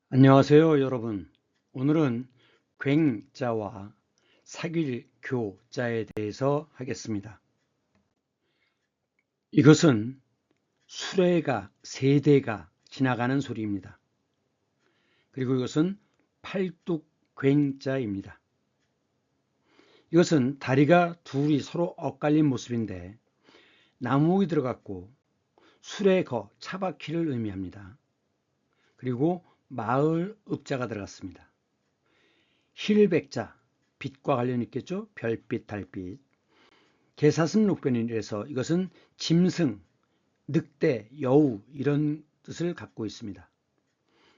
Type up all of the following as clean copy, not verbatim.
안녕하세요, 여러분. 오늘은 굉자와 사귈 교자에 대해서 하겠습니다. 이것은 수레가 세대가 지나가는 소리입니다. 그리고 이것은 팔뚝괭자입니다. 이것은 다리가 둘이 서로 엇갈린 모습인데 나무목이 들어갔고 수레거 차바퀴를 의미합니다. 그리고 마을 읍자가 들어갔습니다. 힐백자, 빛과 관련이 있겠죠. 별빛, 달빛. 개사슴 녹변이라서 이것은 짐승, 늑대, 여우 이런 뜻을 갖고 있습니다.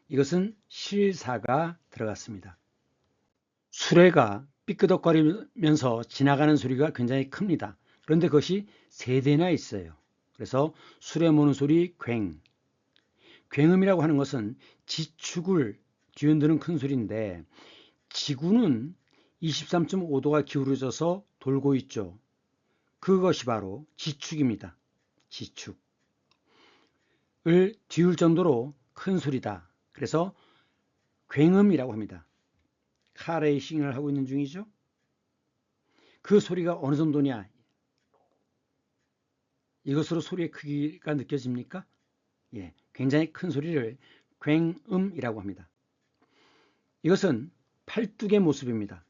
이것은 실사가 들어갔습니다. 수레가 삐끄덕거리면서 지나가는 소리가 굉장히 큽니다. 그런데 그것이 세 대나 있어요. 그래서 수레 모는 소리 괭. 괭음이라고 하는 것은 지축을 뒤흔드는 큰 소리인데 지구는 23.5도가 기울어져서 돌고 있죠. 그것이 바로 지축입니다. 지축을 뒤울 정도로 큰 소리다. 그래서 괭음이라고 합니다. 카레이싱을 하고 있는 중이죠. 그 소리가 어느 정도냐? 이것으로 소리의 크기가 느껴집니까? 예, 굉장히 큰 소리를 괭음이라고 합니다. 이것은 팔뚝의 모습입니다.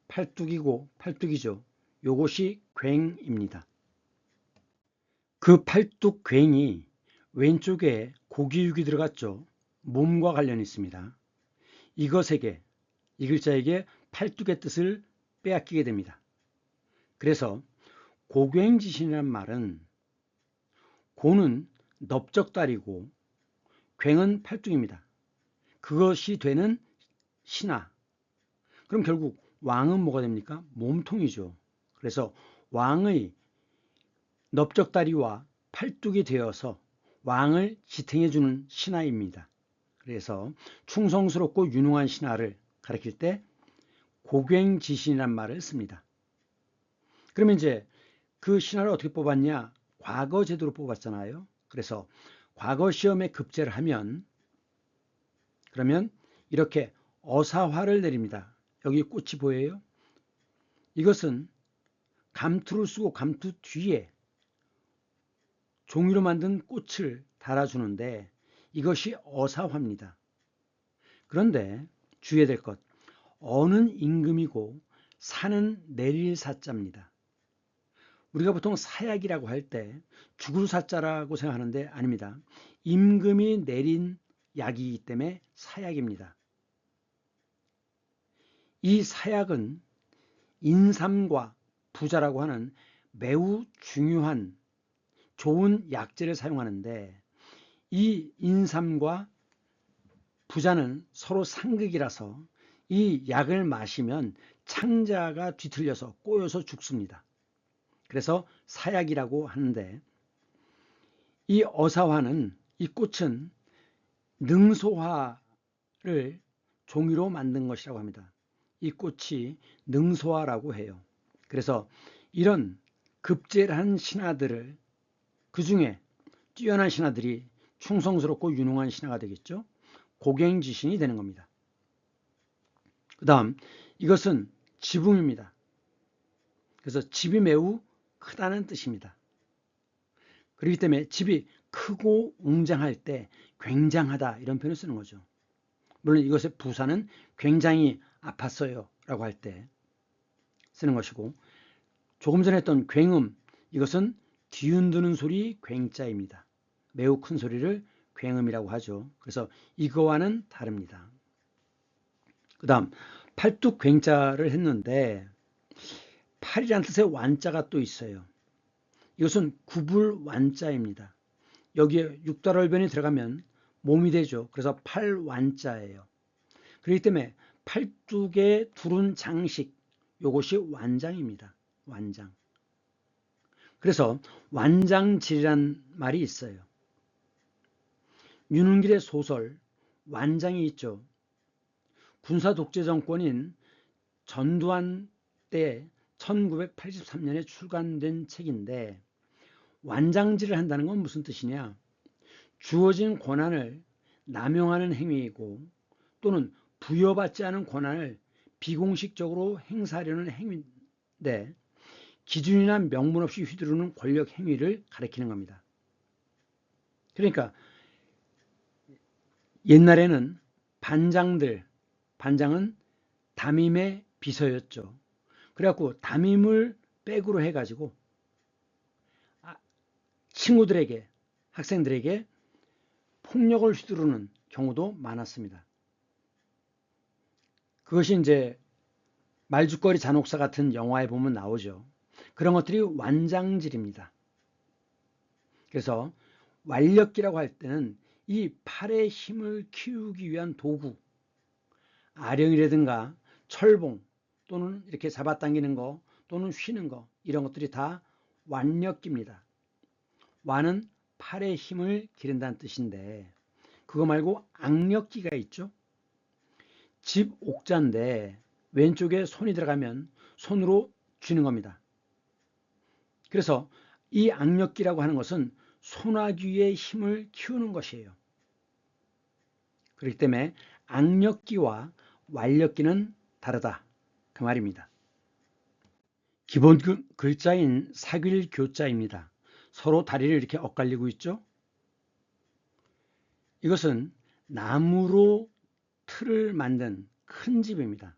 팔뚝이고 팔뚝이죠. 요것이 괭입니다. 그 팔뚝 괭이 왼쪽에 고기육이 들어갔죠. 몸과 관련이 있습니다. 이것에게 이 글자에게 팔뚝의 뜻을 빼앗기게 됩니다. 그래서 고괭지신이란 말은 고는 넓적다리고 괭은 팔뚝입니다. 그것이 되는 신하. 그럼 결국 왕은 뭐가 됩니까? 몸통이죠. 그래서 왕의 넓적다리와 팔뚝이 되어서 왕을 지탱해주는 신하입니다. 그래서 충성스럽고 유능한 신하를 가리킬 때 고괭지신이란 말을 씁니다. 그러면 이제 그 신하를 어떻게 뽑았냐? 과거 제도로 뽑았잖아요. 그래서 과거 시험에 급제를 하면 그러면 이렇게 어사화를 내립니다. 여기 꽃이 보여요? 이것은 감투를 쓰고 감투 뒤에 종이로 만든 꽃을 달아주는데 이것이 어사화입니다. 그런데 주의해야 될 것, 어는 임금이고 사는 내릴 사자입니다. 우리가 보통 사약이라고 할 때 죽을 사자라고 생각하는데 아닙니다. 임금이 내린 약이기 때문에 사약입니다. 이 사약은 인삼과 부자라고 하는 매우 중요한 좋은 약재를 사용하는데 이 인삼과 부자는 서로 상극이라서 이 약을 마시면 창자가 뒤틀려서 꼬여서 죽습니다. 그래서 사약이라고 하는데 이 어사화는 이 꽃은 능소화를 종이로 만든 것이라고 합니다. 이 꽃이 능소화라고 해요. 그래서 이런 급제를 한 신하들을 그 중에 뛰어난 신하들이 충성스럽고 유능한 신하가 되겠죠. 고갱지신이 되는 겁니다. 그 다음 이것은 지붕입니다. 그래서 집이 매우 크다는 뜻입니다. 그렇기 때문에 집이 크고 웅장할 때 굉장하다 이런 표현을 쓰는 거죠. 물론 이것의 부사는 굉장히 아팠어요 라고 할 때 쓰는 것이고 조금 전에 했던 괭음 이것은 뒤흔드는 소리 괭자입니다. 매우 큰 소리를 괭음이라고 하죠. 그래서 이거와는 다릅니다. 그 다음 팔뚝 괭자를 했는데 팔이란 뜻의 완자가 또 있어요. 이것은 구불 완자입니다. 여기에 육달월변이 들어가면 몸이 되죠. 그래서 팔완자예요. 그렇기 때문에 팔뚝에 두른 장식 이것이 완장입니다. 완장. 그래서 완장질이란 말이 있어요. 윤은길의 소설 완장이 있죠. 군사 독재 정권인 전두환 때 1983년에 출간된 책인데 완장질을 한다는 건 무슨 뜻이냐? 주어진 권한을 남용하는 행위이고 또는 부여받지 않은 권한을 비공식적으로 행사하려는 행위인데 기준이나 명분 없이 휘두르는 권력 행위를 가리키는 겁니다. 그러니까 옛날에는 반장은 담임의 비서였죠. 그래갖고 담임을 백으로 해가지고 친구들에게, 학생들에게 폭력을 휘두르는 경우도 많았습니다. 그것이 이제 말죽거리 잔혹사 같은 영화에 보면 나오죠. 그런 것들이 완장질입니다. 그래서 완력기라고 할 때는 이 팔의 힘을 키우기 위한 도구, 아령이라든가 철봉 또는 이렇게 잡아당기는 거 또는 휘는 거, 이런 것들이 다 완력기입니다. 완은 팔의 힘을 기른다는 뜻인데 그거 말고 악력기가 있죠. 집 옥자인데 왼쪽에 손이 들어가면 손으로 쥐는 겁니다. 그래서 이 악력기라고 하는 것은 손아귀의 힘을 키우는 것이에요. 그렇기 때문에 악력기와 완력기는 다르다, 그 말입니다. 기본 글자인 사귀교자입니다. 서로 다리를 이렇게 엇갈리고 있죠. 이것은 나무로 틀을 만든 큰 집입니다.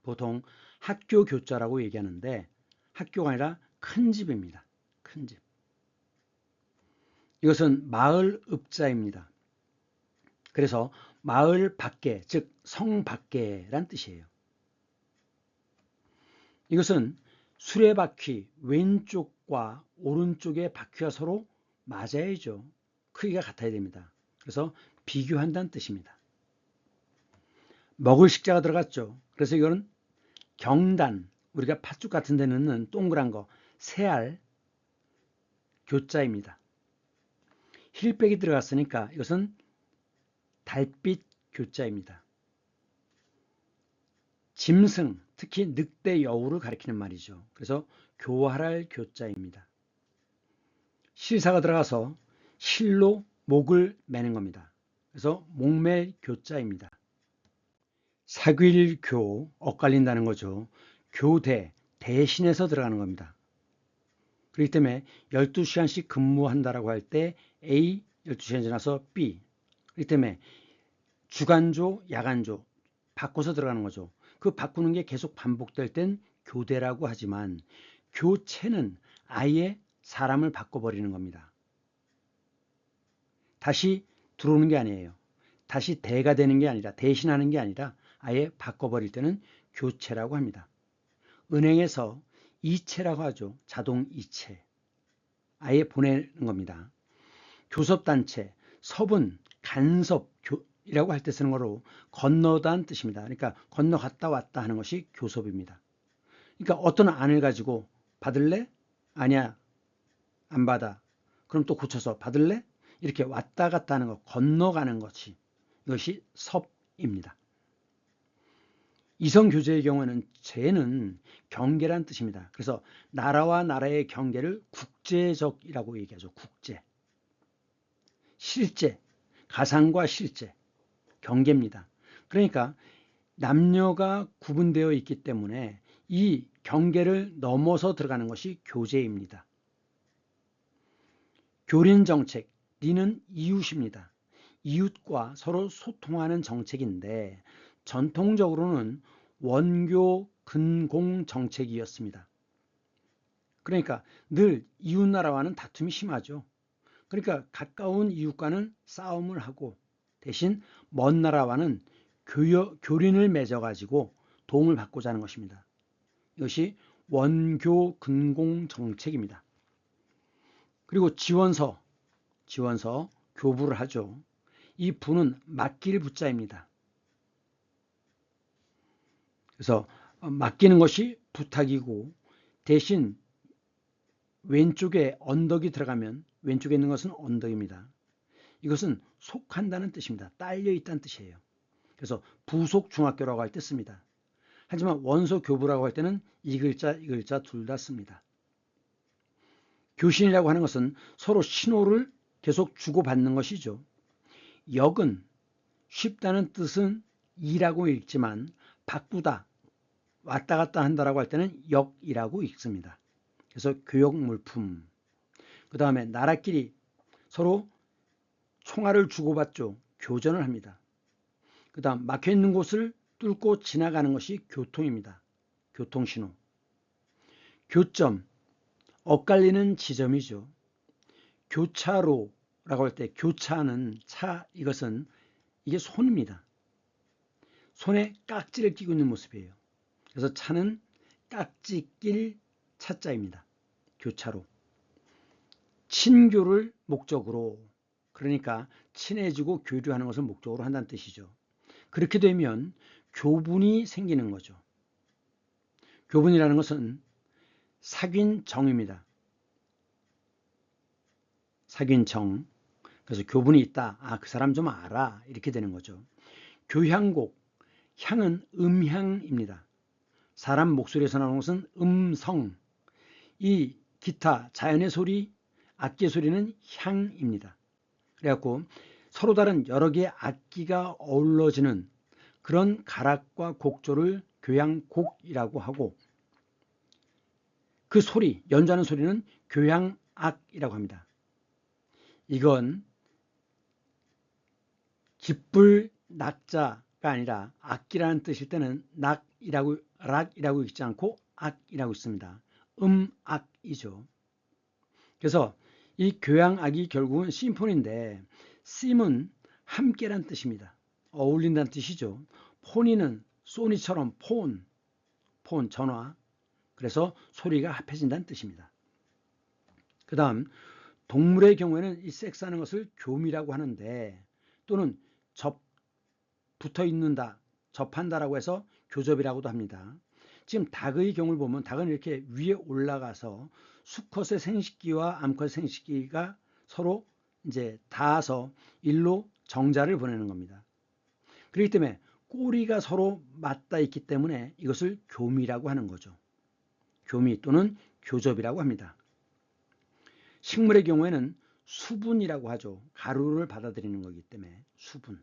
보통 학교 교자라고 얘기하는데 학교가 아니라 큰 집입니다. 큰 집. 이것은 마을 읍자입니다. 그래서 마을 밖에, 즉 성 밖에란 뜻이에요. 이것은 수레바퀴 왼쪽과 오른쪽의 바퀴가 서로 맞아야죠. 크기가 같아야 됩니다. 그래서 비교한다는 뜻입니다. 먹을 식자가 들어갔죠. 그래서 이거는 경단, 우리가 팥죽 같은 데 넣는 동그란 거, 새알, 교자입니다. 힐백이 들어갔으니까 이것은 달빛 교자입니다. 짐승, 특히 늑대 여우를 가리키는 말이죠. 그래서 교활할 교자입니다. 실사가 들어가서 실로 목을 매는 겁니다. 그래서 목맬 교자입니다. 사귀일교, 엇갈린다는 거죠. 교대, 대신해서 들어가는 겁니다. 그렇기 때문에 12시간씩 근무한다라고 할 때 A 12시간 지나서 B, 그렇기 때문에 주간조, 야간조 바꿔서 들어가는 거죠. 그 바꾸는 게 계속 반복될 땐 교대라고 하지만 교체는 아예 사람을 바꿔버리는 겁니다. 다시 들어오는 게 아니에요. 다시 대가 되는 게 아니라, 대신하는 게 아니라 아예 바꿔버릴 때는 교체라고 합니다. 은행에서 이체라고 하죠. 자동 이체. 아예 보내는 겁니다. 교섭단체, 섭은 간섭이라고 할 때 쓰는 거로 건너다는 뜻입니다. 그러니까 건너갔다 왔다 하는 것이 교섭입니다. 그러니까 어떤 안을 가지고 받을래? 아니야, 안 받아. 그럼 또 고쳐서 받을래? 이렇게 왔다 갔다 하는 것, 건너가는 것이, 이것이 섭입니다. 이성교제의 경우에는 제는 경계란 뜻입니다. 그래서 나라와 나라의 경계를 국제적이라고 얘기하죠. 국제. 실제, 가상과 실제, 경계입니다. 그러니까 남녀가 구분되어 있기 때문에 이 경계를 넘어서 들어가는 것이 교제입니다. 교린정책, 리는 이웃입니다. 이웃과 서로 소통하는 정책인데 전통적으로는 원교 근공 정책이었습니다. 그러니까 늘 이웃나라와는 다툼이 심하죠. 그러니까 가까운 이웃과는 싸움을 하고 대신 먼 나라와는 교린을 맺어가지고 도움을 받고자 하는 것입니다. 이것이 원교 근공 정책입니다. 그리고 지원서, 교부를 하죠. 이 부는 맡길 부자입니다. 그래서 맡기는 것이 부탁이고 대신 왼쪽에 언덕이 들어가면 왼쪽에 있는 것은 언덕입니다. 이것은 속한다는 뜻입니다. 딸려 있다는 뜻이에요. 그래서 부속 중학교라고 할 때 씁니다. 하지만 원소 교부라고 할 때는 이 글자 둘 다 씁니다. 교신이라고 하는 것은 서로 신호를 계속 주고받는 것이죠. 역은 쉽다는 뜻은 이라고 읽지만 바꾸다, 왔다 갔다 한다라고 할 때는 역이라고 읽습니다. 그래서 교역물품. 그 다음에 나라끼리 서로 총알을 주고받죠. 교전을 합니다. 그 다음 막혀있는 곳을 뚫고 지나가는 것이 교통입니다. 교통신호. 교점, 엇갈리는 지점이죠. 교차로라고 할 때 교차는 차, 이게 손입니다. 손에 깍지를 끼고 있는 모습이에요. 그래서 차는 깍지 낄 차자입니다. 교차로. 친교를 목적으로, 그러니까 친해지고 교류하는 것을 목적으로 한다는 뜻이죠. 그렇게 되면 교분이 생기는 거죠. 교분이라는 것은 사귄 정입니다. 사귄 정. 그래서 교분이 있다. 아, 그 사람 좀 알아. 이렇게 되는 거죠. 교향곡. 향은 음향입니다. 사람 목소리에서 나오는 것은 음성. 이 기타, 자연의 소리, 악기의 소리는 향입니다. 그래갖고 서로 다른 여러 개의 악기가 어우러지는 그런 가락과 곡조를 교향곡이라고 하고, 그 소리, 연주하는 소리는 교향악이라고 합니다. 이건 기쁠 낙자가 아니라 악기라는 뜻일 때는 락이라고 읽지 않고 악이라고 있습니다. 악이죠. 그래서 이 교향악이 결국은 심포니인데, 심은 함께란 뜻입니다. 어울린다는 뜻이죠. 포니는 소니처럼 폰, 전화. 그래서 소리가 합해진다는 뜻입니다. 그 다음 동물의 경우에는 이 섹스하는 것을 교미라고 하는데, 또는 붙어 있는다, 접한다라고 해서 교접이라고도 합니다. 지금 닭의 경우를 보면 닭은 이렇게 위에 올라가서 수컷의 생식기와 암컷의 생식기가 서로 이제 닿아서 일로 정자를 보내는 겁니다. 그렇기 때문에 꼬리가 서로 맞닿아 있기 때문에 이것을 교미라고 하는 거죠. 교미 또는 교접이라고 합니다. 식물의 경우에는 수분이라고 하죠. 가루를 받아들이는 거기 때문에 수분.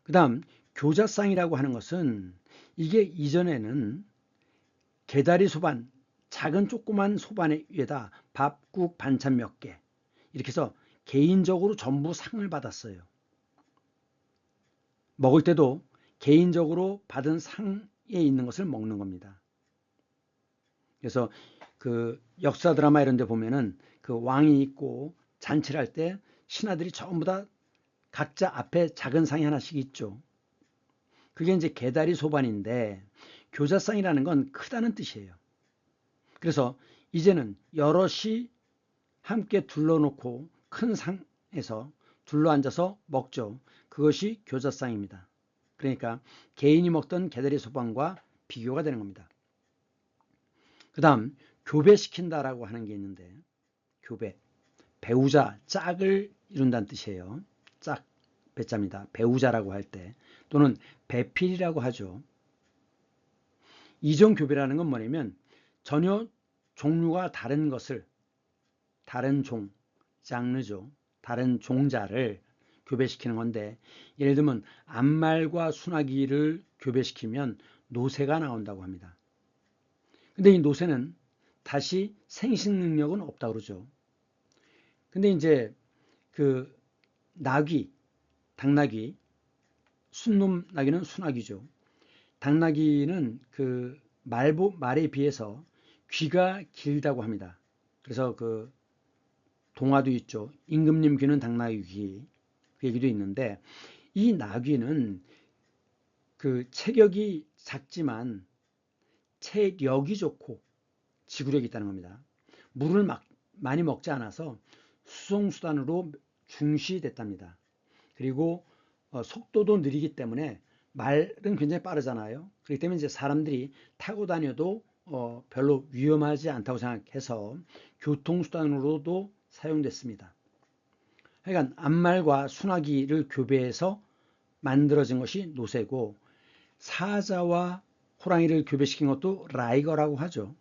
그 다음 교자상이라고 하는 것은, 이게 이전에는 개다리 소반, 작은 조그만 소반 위에다 밥국 반찬 몇 개, 이렇게 해서 개인적으로 전부 상을 받았어요. 먹을 때도 개인적으로 받은 상에 있는 것을 먹는 겁니다. 그래서 그 역사 드라마 이런 데 보면은 그 왕이 있고 잔치를 할 때 신하들이 전부 다 각자 앞에 작은 상이 하나씩 있죠. 그게 이제 개다리 소반인데, 교자상이라는 건 크다는 뜻이에요. 그래서 이제는 여럿이 함께 둘러놓고 큰 상에서 둘러앉아서 먹죠. 그것이 교자상입니다. 그러니까 개인이 먹던 개다리 소반과 비교가 되는 겁니다. 그 다음 교배시킨다라고 하는 게 있는데, 교배, 배우자, 짝을 이룬다는 뜻이에요. 짝, 배자입니다. 배우자라고 할 때, 또는 배필이라고 하죠. 이종교배라는 건 뭐냐면 전혀 종류가 다른 것을, 다른 종, 장르죠. 다른 종자를 교배시키는 건데, 예를 들면 암말과 순하기를 교배시키면 노새가 나온다고 합니다. 근데 이 노새는 다시 생식 능력은 없다고 그러죠. 근데 이제 그 나귀, 당나귀, 순놈 나귀는 순하기죠. 당나귀는 그 말에 비해서 귀가 길다고 합니다. 그래서 그 동화도 있죠. 임금님 귀는 당나귀 귀, 그 얘기도 있는데, 이 나귀는 그 체격이 작지만 체력이 좋고 지구력이 있다는 겁니다. 물을 많이 먹지 않아서 수송수단으로 중시됐답니다. 그리고 속도도 느리기 때문에 말은 굉장히 빠르잖아요. 그렇기 때문에 이제 사람들이 타고 다녀도 별로 위험하지 않다고 생각해서 교통수단으로도 사용됐습니다. 하여간 암말과 순하기를 교배해서 만들어진 것이 노새고, 사자와 호랑이를 교배시킨 것도 라이거라고 하죠.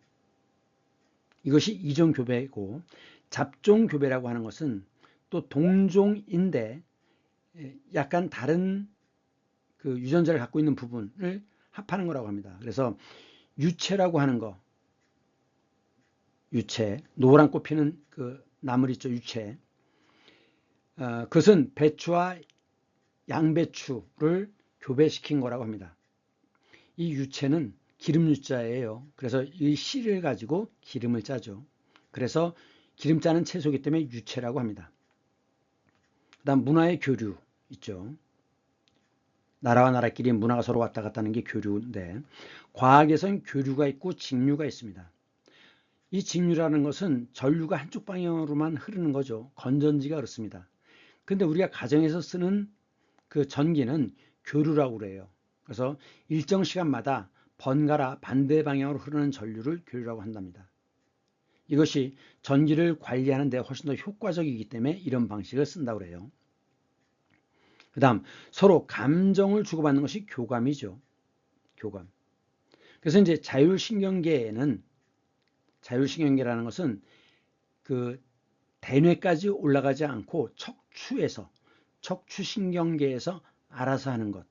이것이 이종교배고, 잡종교배라고 하는 것은 또 동종인데 약간 다른 그 유전자를 갖고 있는 부분을 합하는 거라고 합니다. 그래서 유채라고 하는 거, 유채, 노란 꽃 피는 그 나물 있죠, 유채. 그것은 배추와 양배추를 교배시킨 거라고 합니다. 이 유채는 기름 유자예요. 그래서 이 씨를 가지고 기름을 짜죠. 그래서 기름 짜는 채소이기 때문에 유채라고 합니다. 그다음 문화의 교류 있죠. 나라와 나라끼리 문화가 서로 왔다 갔다 하는 게 교류인데, 과학에서는 교류가 있고 직류가 있습니다. 이 직류라는 것은 전류가 한쪽 방향으로만 흐르는 거죠. 건전지가 그렇습니다. 근데 우리가 가정에서 쓰는 그 전기는 교류라고 그래요. 그래서 일정 시간마다 번갈아 반대 방향으로 흐르는 전류를 교류라고 한답니다. 이것이 전기를 관리하는 데 훨씬 더 효과적이기 때문에 이런 방식을 쓴다고 그래요. 그 다음 서로 감정을 주고받는 것이 교감이죠. 교감. 그래서 이제 자율신경계라는 것은 그 대뇌까지 올라가지 않고 척추신경계에서 알아서 하는 것.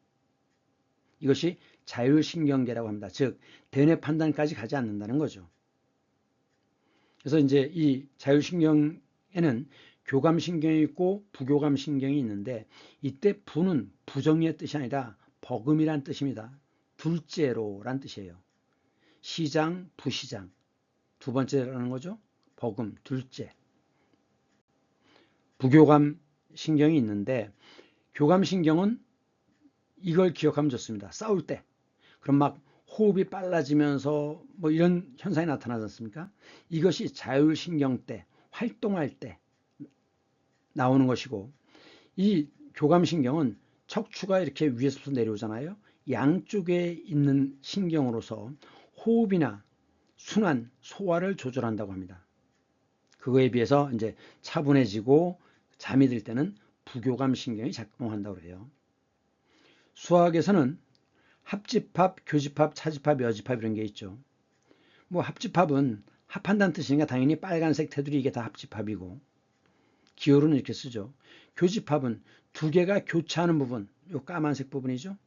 이것이 자율신경계라고 합니다. 즉 대뇌 판단까지 가지 않는다는 거죠. 그래서 이제 이 자율신경에는 교감신경이 있고 부교감신경이 있는데, 이때 부는 부정의의 뜻이 아니라 버금이란 뜻입니다. 둘째로란 뜻이에요. 시장, 부시장. 두 번째라는 거죠. 버금, 둘째. 부교감신경이 있는데, 교감신경은 이걸 기억하면 좋습니다. 싸울 때. 그럼 막 호흡이 빨라지면서 뭐 이런 현상이 나타나지 않습니까? 이것이 자율신경 때, 활동할 때 나오는 것이고, 이 교감신경은 척추가 이렇게 위에서부터 내려오잖아요. 양쪽에 있는 신경으로서 호흡이나 순환, 소화를 조절한다고 합니다. 그거에 비해서 이제 차분해지고 잠이 들 때는 부교감신경이 작동한다고 해요. 수학에서는 합집합, 교집합, 차집합, 여집합 이런 게 있죠. 뭐 합집합은 합한다는 뜻이니까 당연히 빨간색 테두리 이게 다 합집합이고, 기호로는 이렇게 쓰죠. 교집합은 두 개가 교차하는 부분, 요 까만색 부분이죠.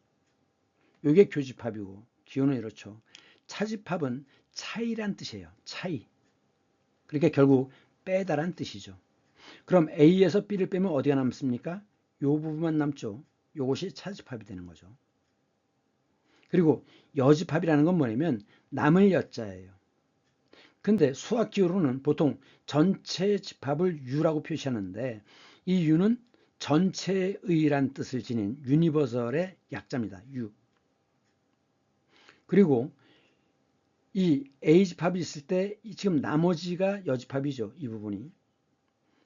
요게 교집합이고, 기호는 이렇죠. 차집합은 차이란 뜻이에요. 차이. 그러니까 결국 빼다란 뜻이죠. 그럼 A에서 B를 빼면 어디가 남습니까? 요 부분만 남죠. 요것이 차집합이 되는 거죠. 그리고 여집합이라는 건 뭐냐면 남을 여자예요. 근데 수학 기호로는 보통 전체 집합을 U라고 표시하는데, 이 U는 전체의란 뜻을 지닌 유니버설의 약자입니다. U. 그리고 이 A집합이 있을 때 지금 나머지가 여집합이죠. 이 부분이.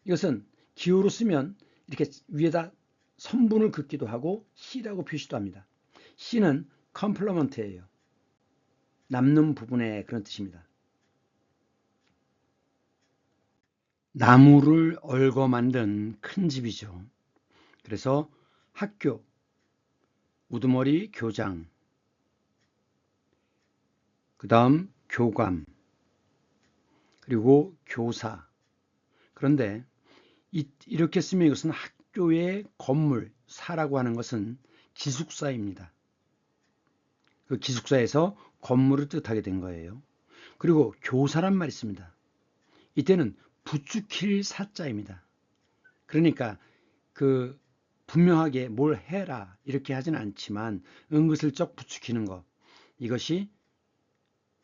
이것은 기호로 쓰면 이렇게 위에다 선분을 긋기도 하고 C라고 표시도 합니다. C는 컴플리먼트예요. 남는 부분의 그런 뜻입니다. 나무를 얽어 만든 큰 집이죠. 그래서 학교, 우두머리 교장, 그 다음 교감, 그리고 교사. 그런데 이렇게 쓰면 이것은 학교의 건물, 사라고 하는 것은 기숙사입니다. 그 기숙사에서 건물을 뜻하게 된 거예요. 그리고 교사란 말이 있습니다. 이때는 부추길 사자입니다. 그러니까 그 분명하게 뭘 해라 이렇게 하진 않지만 은근슬쩍 부추기는 것, 이것이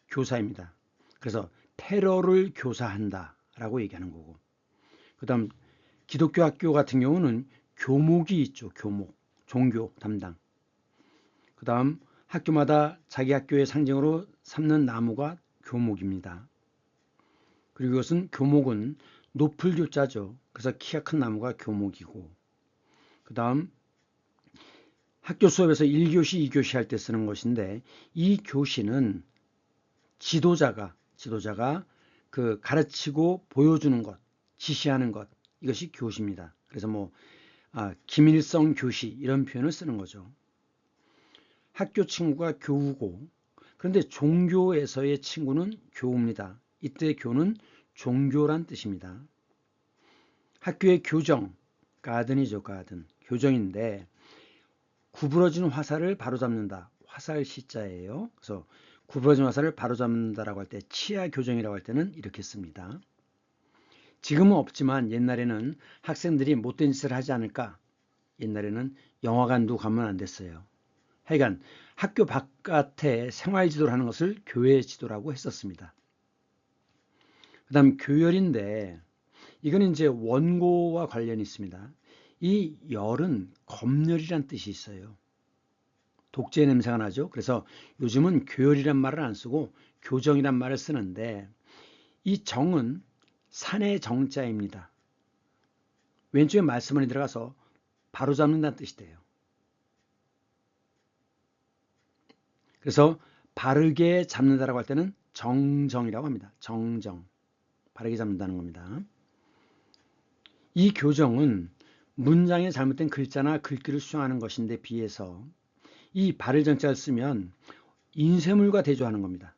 교사입니다. 그래서 테러를 교사한다 라고 얘기하는 거고, 그 다음 기독교 학교 같은 경우는 교목이 있죠. 교목, 종교 담당. 그 다음 학교마다 자기 학교의 상징으로 삼는 나무가 교목입니다. 그리고 이것은 교목은 높을 교자죠. 그래서 키가 큰 나무가 교목이고, 그 다음 학교 수업에서 1교시, 2교시 할 때 쓰는 것인데, 이 교시는 지도자가 그 가르치고 보여주는 것, 지시하는 것, 이것이 교시입니다. 그래서 뭐 김일성 교시 이런 표현을 쓰는 거죠. 학교 친구가 교우고, 그런데 종교에서의 친구는 교우입니다. 이때 교는 종교란 뜻입니다. 학교의 교정, 가든이죠, 가든, 교정인데 구부러진 화살을 바로잡는다. 화살 시자예요. 그래서 구부러진 화살을 바로잡는다라고 할 때 치아 교정이라고 할 때는 이렇게 씁니다. 지금은 없지만 옛날에는 학생들이 못된 짓을 하지 않을까. 옛날에는 영화관도 가면 안 됐어요. 하여간 학교 바깥에 생활 지도를 하는 것을 교회 지도라고 했었습니다. 그 다음 교열인데 이건 이제 원고와 관련이 있습니다. 이 열은 검열이란 뜻이 있어요. 독재 냄새가 나죠. 그래서 요즘은 교열이란 말을 안 쓰고 교정이란 말을 쓰는데 이 정은 산의 정자입니다. 왼쪽에 말씀문이 들어가서 바로잡는다는 뜻이 돼요. 그래서 바르게 잡는다라고 할 때는 정정이라고 합니다. 정정. 바르게 잡는다는 겁니다. 이 교정은 문장에 잘못된 글자나 글귀를 수정하는 것인데 비해서 이 바를 정자를 쓰면 인쇄물과 대조하는 겁니다.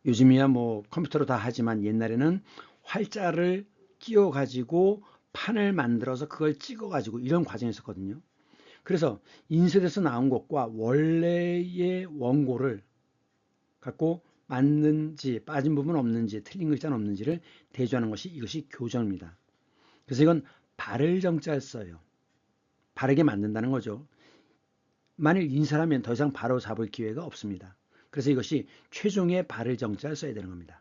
요즘이야 뭐 컴퓨터로 다 하지만 옛날에는 활자를 끼워 가지고 판을 만들어서 그걸 찍어 가지고 이런 과정이 있었거든요. 그래서 인쇄돼서 나온 것과 원래의 원고를 갖고 맞는지 빠진 부분 없는지 틀린 글자는 없는지를 대조하는 것이 이것이 교정입니다. 그래서 이건 바를 정자를 써요. 바르게 만든다는 거죠. 만일 인쇄하면 더 이상 바로 잡을 기회가 없습니다. 그래서 이것이 최종의 바를 정자를 써야 되는 겁니다.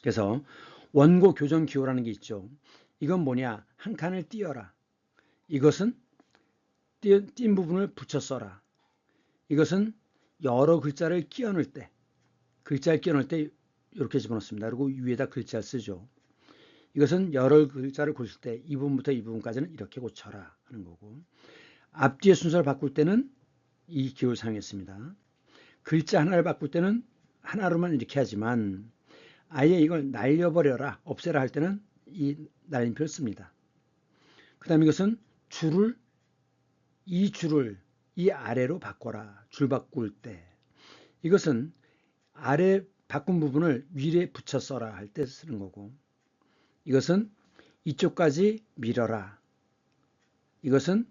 그래서 원고 교정 기호라는 게 있죠. 이건 뭐냐? 한 칸을 띄어라. 이것은 띈 부분을 붙여 써라. 이것은 여러 글자를 끼워 넣을 때 글자를 끼워 넣을 때 이렇게 집어넣습니다. 그리고 위에다 글자를 쓰죠. 이것은 여러 글자를 고칠 때 이 부분부터 이 부분까지는 이렇게 고쳐라 하는 거고 앞뒤의 순서를 바꿀 때는 이 기호를 사용했습니다. 글자 하나를 바꿀 때는 하나로만 이렇게 하지만 아예 이걸 날려버려라, 없애라 할 때는 이 날림표를 씁니다. 그 다음에 이것은 이 줄을 이 아래로 바꿔라. 줄 바꿀 때 이것은 아래 바꾼 부분을 위에 붙여 써라 할 때 쓰는 거고 이것은 이쪽까지 밀어라. 이것은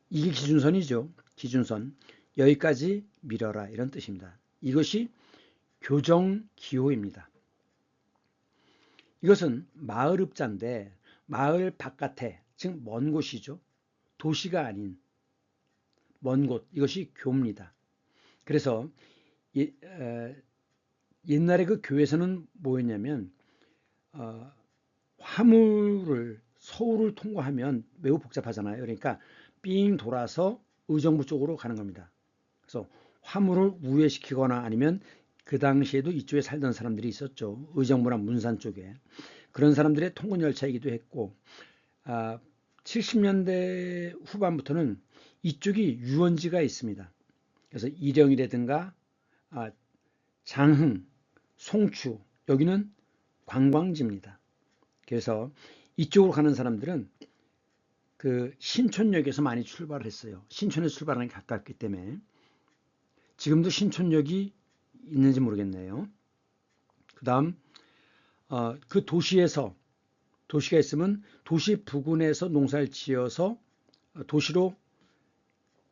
이게 기준선이죠. 기준선. 여기까지 밀어라 이런 뜻입니다. 이것이 교정 기호입니다. 이것은 마을 읍자인데 마을 바깥에 즉 먼 곳이죠. 도시가 아닌 먼 곳 이것이 교입니다. 그래서 옛날에 그 교회에서는 뭐였냐면 화물을 서울을 통과하면 매우 복잡하잖아요. 그러니까 삥 돌아서 의정부 쪽으로 가는 겁니다. 그래서 화물을 우회시키거나 아니면 그 당시에도 이쪽에 살던 사람들이 있었죠. 의정부나 문산 쪽에. 그런 사람들의 통근 열차이기도 했고 70년대 후반부터는 이쪽이 유원지가 있습니다. 그래서 일령이라든가 장흥, 송추 여기는 관광지입니다. 그래서 이쪽으로 가는 사람들은 그 신촌역에서 많이 출발을 했어요. 신촌에서 출발하는 게 가깝기 때문에 지금도 신촌역이 있는지 모르겠네요. 그 다음 그 도시가 있으면 도시 부근에서 농사를 지어서 도시로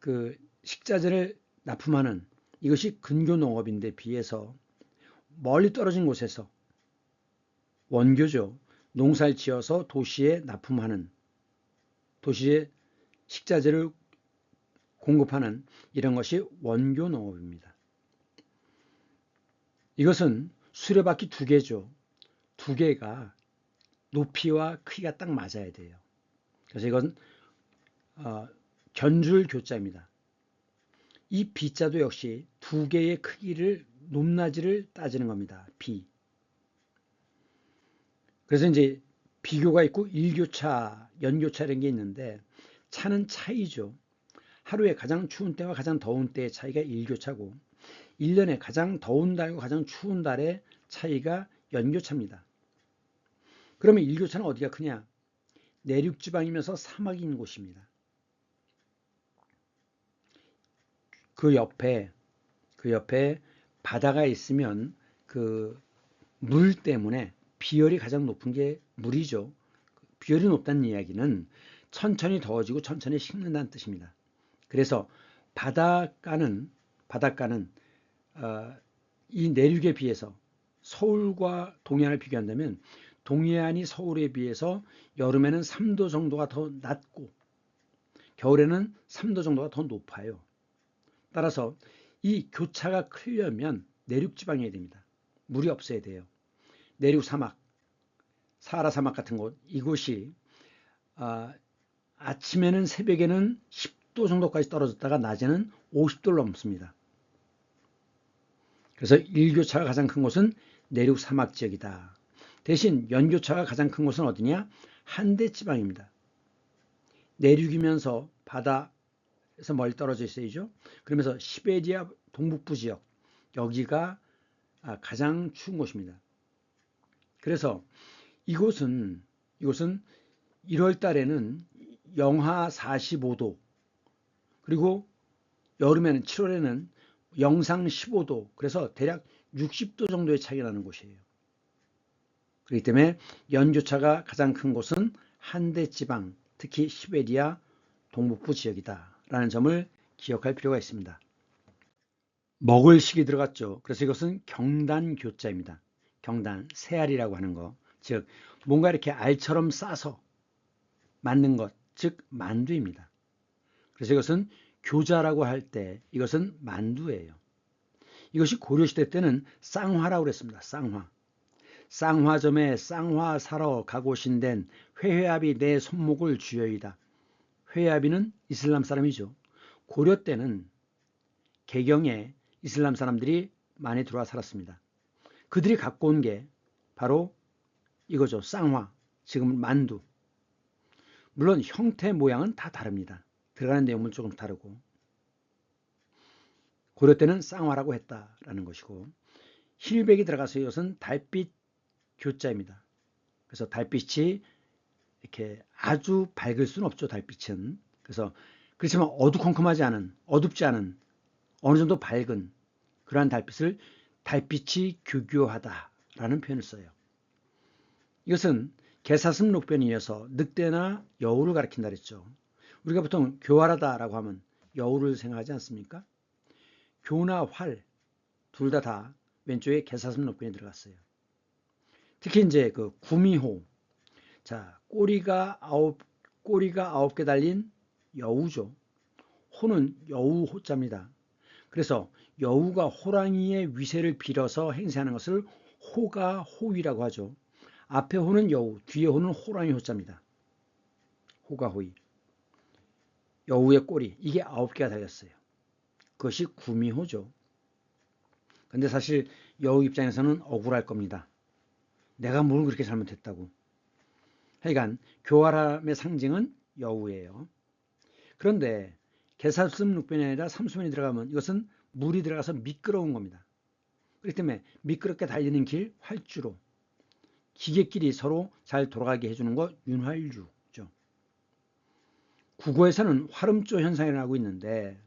그 식자재를 납품하는 이것이 근교 농업인데 비해서 멀리 떨어진 곳에서 원교죠. 농사를 지어서 도시에 납품하는 도시에 식자재를 공급하는 이런 것이 원교 농업입니다. 이것은 수레바퀴 두 개죠. 두 개가 높이와 크기가 딱 맞아야 돼요. 그래서 이건 견줄 교자입니다. 이 B자도 역시 두 개의 크기를 높낮이를 따지는 겁니다. B. 그래서 이제 비교가 있고 일교차, 연교차 이런 게 있는데 차는 차이죠. 하루에 가장 추운 때와 가장 더운 때의 차이가 일교차고 1년에 가장 더운 달과 가장 추운 달의 차이가 연교차입니다. 그러면 일교차는 어디가 크냐? 내륙지방이면서 사막인 곳입니다. 그 옆에 바다가 있으면 그 물 때문에 비열이 가장 높은 게 물이죠. 비열이 높다는 이야기는 천천히 더워지고 천천히 식는다는 뜻입니다. 그래서 바닷가는 이 내륙에 비해서 서울과 동해안을 비교한다면 동해안이 서울에 비해서 여름에는 3도 정도가 더 낮고 겨울에는 3도 정도가 더 높아요. 따라서 이 교차가 크려면 내륙 지방이어야 됩니다. 물이 없어야 돼요. 내륙 사막, 사하라 사막 같은 곳, 이곳이 아침에는 새벽에는 10도 정도까지 떨어졌다가 낮에는 50도를 넘습니다. 그래서 일교차가 가장 큰 곳은 내륙 사막 지역이다. 대신 연교차가 가장 큰 곳은 어디냐? 한대 지방입니다. 내륙이면서 바다에서 멀리 떨어져 있어야죠. 그러면서 시베리아 동북부 지역, 여기가 가장 추운 곳입니다. 그래서 이곳은 1월 달에는 영하 45도, 그리고 여름에는 7월에는 영상 15도, 그래서 대략 60도 정도의 차이가 나는 곳이에요. 그렇기 때문에 연교차가 가장 큰 곳은 한대지방, 특히 시베리아 동북부 지역이다 라는 점을 기억할 필요가 있습니다. 먹을 식이 들어갔죠. 그래서 이것은 경단교자입니다. 경단, 새알이라고 하는 것, 즉 뭔가 이렇게 알처럼 싸서 만든 것, 즉 만두입니다. 그래서 이것은 교자라고 할 때 이것은 만두예요. 이것이 고려시대 때는 쌍화라고 그랬습니다. 쌍화. 쌍화점에 쌍화 사러 가고신된 회회압이 내 손목을 쥐어이다. 회회압이는 이슬람 사람이죠. 고려 때는 개경에 이슬람 사람들이 많이 들어와 살았습니다. 그들이 갖고 온 게 바로 이거죠. 쌍화, 지금 만두. 물론 형태 모양은 다 다릅니다. 들어가는 내용은 조금 다르고. 고려 때는 쌍화라고 했다라는 것이고, 힐백이 들어가서 이것은 달빛 교자입니다. 그래서 달빛이 이렇게 아주 밝을 수는 없죠. 달빛은. 그래서 그렇지만 어두컴컴하지 않은, 어둡지 않은, 어느 정도 밝은 그러한 달빛을 달빛이 교교하다라는 표현을 써요. 이것은 개사슴 녹변에 이어서 늑대나 여우를 가리킨다 그랬죠. 우리가 보통 교활하다라고 하면 여우를 생각하지 않습니까? 교나 활 둘 다 왼쪽에 개사슴 녹변에 들어갔어요. 특히 이제 그 구미호, 자 꼬리가 아홉 개 달린 여우죠. 호는 여우 호자입니다. 그래서 여우가 호랑이의 위세를 빌어서 행세하는 것을 호가 호위라고 하죠. 앞에 호는 여우, 뒤에 호는 호랑이 호자입니다. 호가 호위. 여우의 꼬리, 이게 9개가 달렸어요. 그것이 구미호죠. 근데 사실 여우 입장에서는 억울할 겁니다. 내가 뭘 그렇게 잘못했다고. 하여간 교활함의 상징은 여우예요. 그런데 개사슴 룩변이 아니라 삼수면이 들어가면 이것은 물이 들어가서 미끄러운 겁니다. 그렇기 때문에 미끄럽게 달리는 길 활주로, 기계끼리 서로 잘 돌아가게 해주는 거 윤활유죠. 국어에서는 화름조 현상이 일어나고 있는데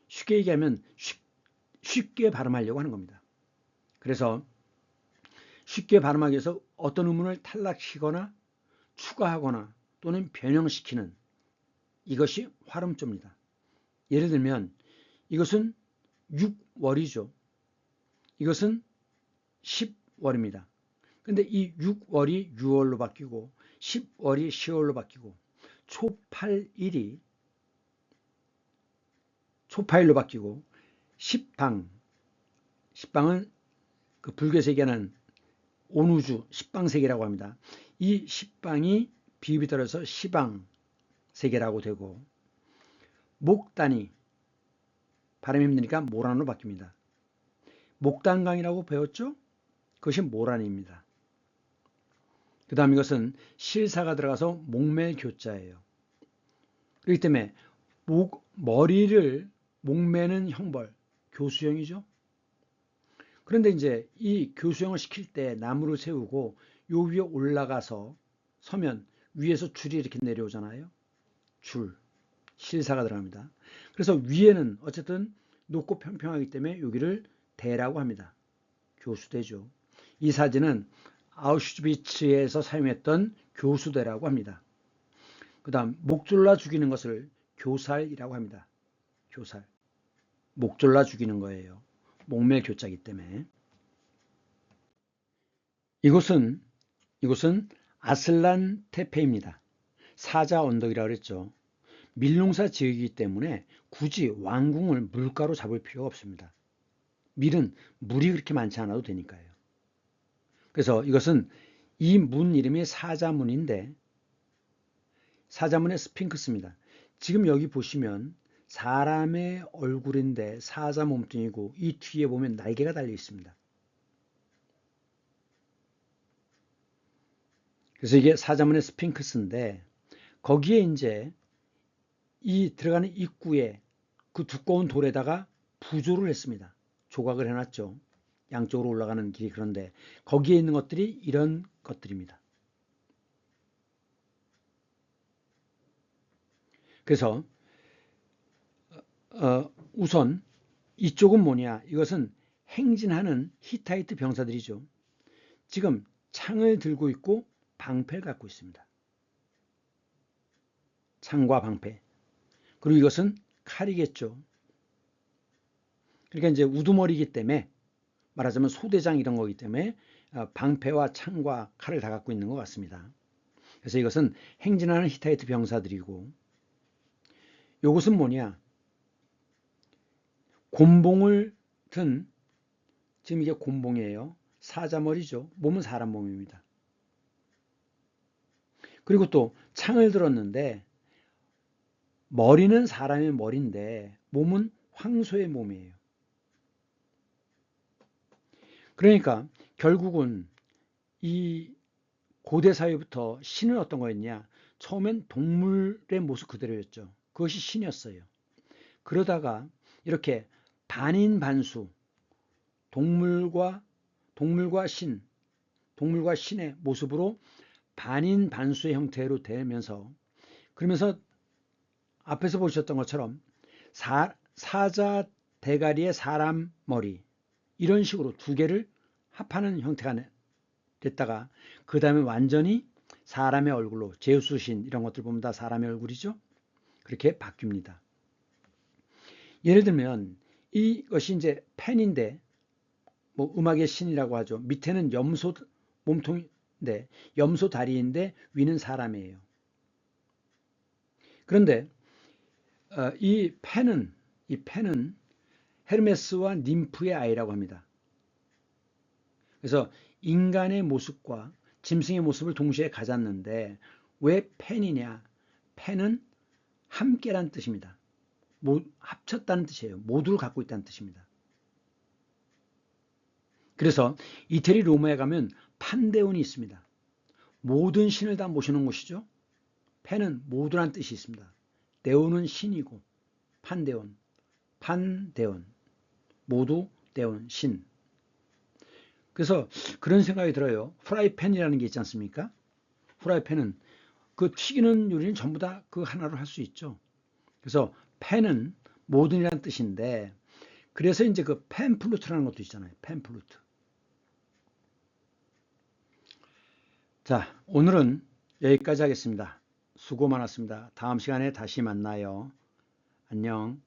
쉽게 얘기하면 쉽게 발음하려고 하는 겁니다. 그래서 쉽게 발음하기 위해서 어떤 의문을 탈락시키거나 추가하거나 또는 변형시키는 이것이 화름조입니다. 예를 들면 이것은 6월이죠. 이것은 10월입니다. 근데 이 6월이 6월로 바뀌고 10월이 10월로 바뀌고 초8일이 초8일로 바뀌고 십방은 그 불교에서 얘기하는 온우주 십방세계라고 합니다. 이 십방이 비읍이 떨어져서 시방세계라고 되고 목단이 발음이 힘드니까 모란으로 바뀝니다. 목단강이라고 배웠죠? 그것이 모란입니다. 그 다음 이것은 실사가 들어가서 목멜 교자예요. 그렇기 때문에 머리를 목매는 형벌, 교수형이죠. 그런데 이제 이 교수형을 시킬 때 나무를 세우고 요 위에 올라가서 서면 위에서 줄이 이렇게 내려오잖아요. 줄, 실사가 들어갑니다. 그래서 위에는 어쨌든 높고 평평하기 때문에 여기를 대라고 합니다. 교수대죠. 이 사진은 아우슈비츠에서 사용했던 교수대라고 합니다. 그 다음 목 졸라 죽이는 것을 교살이라고 합니다. 교살. 목 졸라 죽이는 거예요. 목멜 교자이기 때문에. 이곳은 아슬란 테페입니다. 사자 언덕이라고 그랬죠. 밀농사 지역이기 때문에 굳이 왕궁을 물가로 잡을 필요가 없습니다. 밀은 물이 그렇게 많지 않아도 되니까요. 그래서 이것은 이 문 이름이 사자문인데 사자문의 스핑크스입니다. 지금 여기 보시면 사람의 얼굴인데 사자 몸뚱이고 이 뒤에 보면 날개가 달려 있습니다. 그래서 이게 사자문의 스핑크스인데 거기에 이제 이 들어가는 입구에 그 두꺼운 돌에다가 부조를 했습니다. 조각을 해놨죠. 양쪽으로 올라가는 길이. 그런데 거기에 있는 것들이 이런 것들입니다. 그래서 우선 이쪽은 뭐냐? 이것은 행진하는 히타이트 병사들이죠. 지금 창을 들고 있고 방패를 갖고 있습니다. 창과 방패. 그리고 이것은 칼이겠죠. 그러니까 이제 우두머리이기 때문에 말하자면 소대장 이런 거기 때문에 방패와 창과 칼을 다 갖고 있는 것 같습니다. 그래서 이것은 행진하는 히타이트 병사들이고 이것은 뭐냐? 곤봉을 든 지금 이게 곤봉이에요. 사자머리죠. 몸은 사람 몸입니다. 그리고 또 창을 들었는데 머리는 사람의 머리인데 몸은 황소의 몸이에요. 그러니까 결국은 이 고대 사회부터 신은 어떤 거였냐? 처음엔 동물의 모습 그대로였죠. 그것이 신이었어요. 그러다가 이렇게 반인반수 동물과 신의 모습으로 반인반수의 형태로 되면서 그러면서 앞에서 보셨던 것처럼 사자 대가리의 사람 머리 이런 식으로 두 개를 합하는 형태가 됐다가 그 다음에 완전히 사람의 얼굴로 제우스 신 이런 것들 보면 다 사람의 얼굴이죠. 그렇게 바뀝니다. 예를 들면 이것이 이제 펜인데 뭐 음악의 신이라고 하죠. 밑에는 염소 몸통인데 염소 다리인데 위는 사람이에요. 그런데 이 펜은 헤르메스와 님프의 아이라고 합니다. 그래서 인간의 모습과 짐승의 모습을 동시에 가졌는데 왜 펜이냐? 펜은 함께란 뜻입니다. 합쳤다는 뜻이에요. 모두를 갖고 있다는 뜻입니다. 그래서 이태리 로마에 가면 판데온이 있습니다. 모든 신을 다 모시는 곳이죠. 펜은 모두란 뜻이 있습니다. 데온은 신이고 판데온, 모두 데온, 신. 그래서 그런 생각이 들어요. 프라이팬이라는 게 있지 않습니까? 프라이팬은 그 튀기는 요리는 전부 다 그 하나로 할 수 있죠. 그래서 팬은 모든이라는 뜻인데 그래서 이제 그 펜플루트라는 것도 있잖아요. 펜플루트. 자, 오늘은 여기까지 하겠습니다. 수고 많았습니다. 다음 시간에 다시 만나요. 안녕.